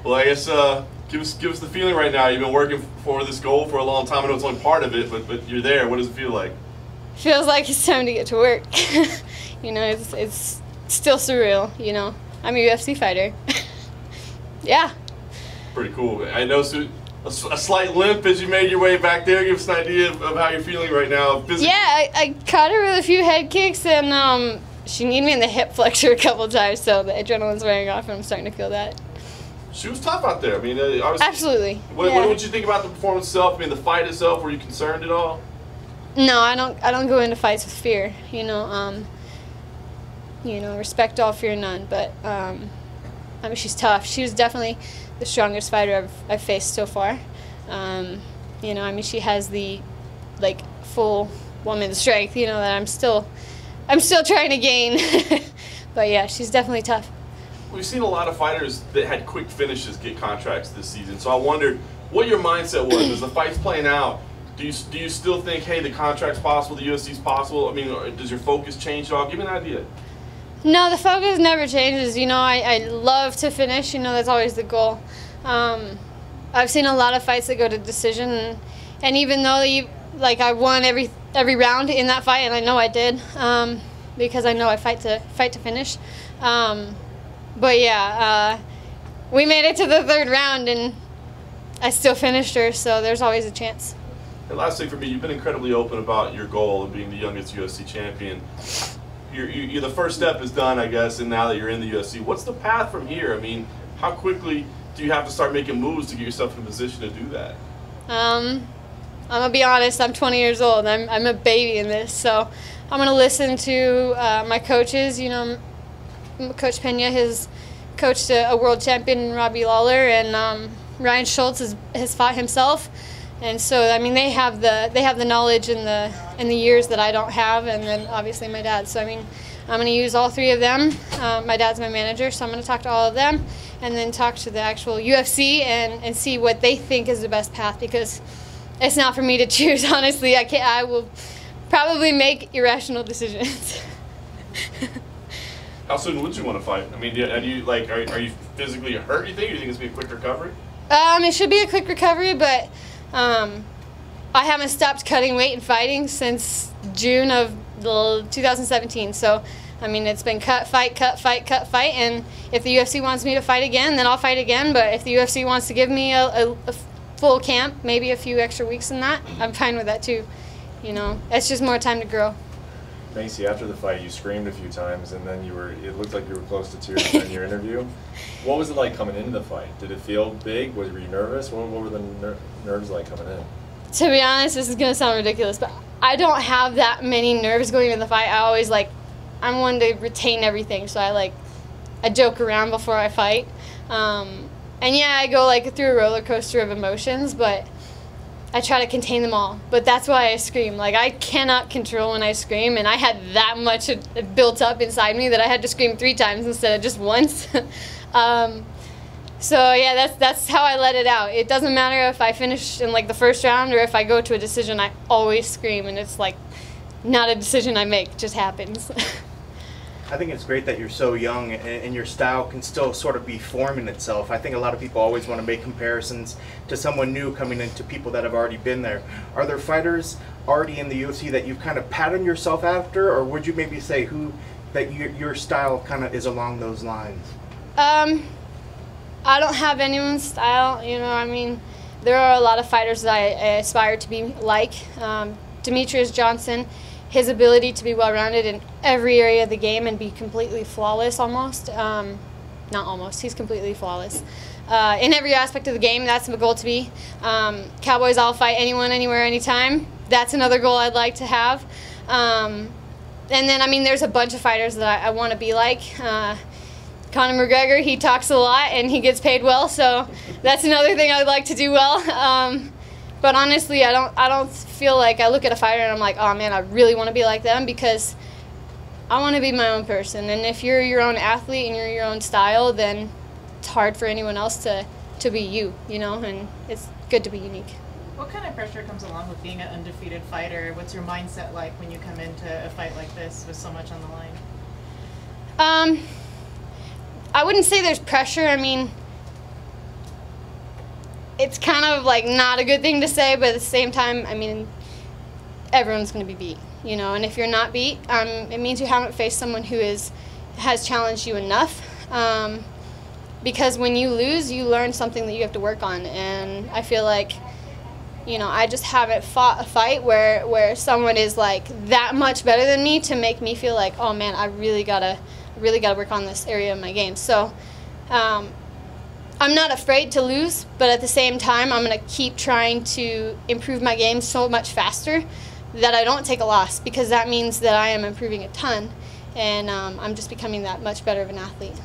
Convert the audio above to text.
Well, I guess give us the feeling right now. You've been working for this goal for a long time. I know it's only part of it, but you're there. What does it feel like? Feels like it's time to get to work. You know, it's still surreal. You know, I'm a UFC fighter. Yeah. Pretty cool. I know a slight limp as you made your way back there. Give us an idea of how you're feeling right now physically. Yeah, I caught her with a few head kicks, and she kneed me in the hip flexor a couple times, so the adrenaline's wearing off, and I'm starting to feel that. She was tough out there. I mean, obviously. Absolutely. What did you think about the performance itself? I mean, the fight itself. Were you concerned at all? No, I don't go into fights with fear. You know, respect all, fear none. But I mean, she's tough. She was definitely the strongest fighter I've faced so far. You know, I mean, she has the full woman strength. You know, that I'm still trying to gain. But yeah, she's definitely tough. We've seen a lot of fighters that had quick finishes get contracts this season. So I wondered what your mindset was as the fight's playing out. Do you still think, hey, the contract's possible, the UFC's possible? I mean, does your focus change at all? Give me an idea. No, the focus never changes. You know, I love to finish. You know, that's always the goal. I've seen a lot of fights that go to decision, and even though I won every round in that fight, and I know I did, because I know I fight to finish. But yeah, we made it to the third round, and I still finished her. So there's always a chance. And last thing for me, you've been incredibly open about your goal of being the youngest UFC champion. You're the first step is done, I guess, and now that you're in the UFC, what's the path from here? I mean, how quickly do you have to start making moves to get yourself in a position to do that? I'm gonna be honest. I'm 20 years old. I'm a baby in this, so I'm gonna listen to my coaches. You know, Coach Pena has coached a world champion, Robbie Lawler, and Ryan Schultz has fought himself. And so, I mean, they have the knowledge and the years that I don't have, and then obviously my dad. So, I mean, I'm going to use all three of them. My dad's my manager, so I'm going to talk to all of them, and then talk to the actual UFC and see what they think is the best path, because it's not for me to choose. Honestly, I will probably make irrational decisions. How soon would you want to fight? I mean, are you physically hurt? You think it's gonna be a quick recovery? It should be a quick recovery, but I haven't stopped cutting weight and fighting since June of 2017. So, I mean, it's been cut, fight, and if the UFC wants me to fight again, then I'll fight again. But if the UFC wants to give me a full camp, maybe a few extra weeks in that, I'm fine with that too. You know, it's just more time to grow. Maycee, after the fight, you screamed a few times, and then it looked like you were close to tears in your interview. What was it like coming into the fight? Did it feel big? Were you nervous? What were the nerves like coming in? To be honest, this is going to sound ridiculous, but I don't have that many nerves going into the fight. I'm one to retain everything, so I joke around before I fight. And yeah, I go through a roller coaster of emotions, but I try to contain them all. But that's why I scream. I cannot control when I scream, and I had that much built up inside me that I had to scream 3 times instead of just once. So yeah, that's how I let it out. It doesn't matter if I finish in the first round or if I go to a decision. I always scream, and it's not a decision I make, it just happens. I think it's great that you're so young and your style can still sort of be forming itself. I think a lot of people always want to make comparisons to someone new coming into people that have already been there. Are there fighters already in the UFC that you've kind of patterned yourself after, or would you maybe say that your style kind of is along those lines? I don't have anyone's style, you know. I mean, there are a lot of fighters that I aspire to be like. Demetrius Johnson, his ability to be well-rounded in every area of the game and be completely flawless almost. Not almost, he's completely flawless. In every aspect of the game, that's the goal to be. Cowboys, I'll fight anyone, anywhere, anytime. That's another goal I'd like to have. And then, I mean, there's a bunch of fighters that I want to be like. Conor McGregor, he talks a lot and he gets paid well, so that's another thing I'd like to do well. But honestly, I don't feel like I look at a fighter and I'm like, oh man, I really want to be like them, because I want to be my own person. And if you're your own athlete and you're your own style, then it's hard for anyone else to be you, you know, and it's good to be unique. What kind of pressure comes along with being an undefeated fighter? What's your mindset like when you come into a fight like this with so much on the line? I wouldn't say there's pressure. I mean, it's kind of like not a good thing to say, but at the same time, I mean, everyone's going to be beat, you know, and if you're not beat, it means you haven't faced someone who has challenged you enough, because when you lose, you learn something that you have to work on, and I feel like, you know, I just haven't fought a fight where someone is like that much better than me to make me feel like, oh man, I really gotta work on this area of my game. So I'm not afraid to lose, but at the same time, I'm gonna keep trying to improve my game so much faster that I don't take a loss, because that means that I am improving a ton, and I'm just becoming that much better of an athlete.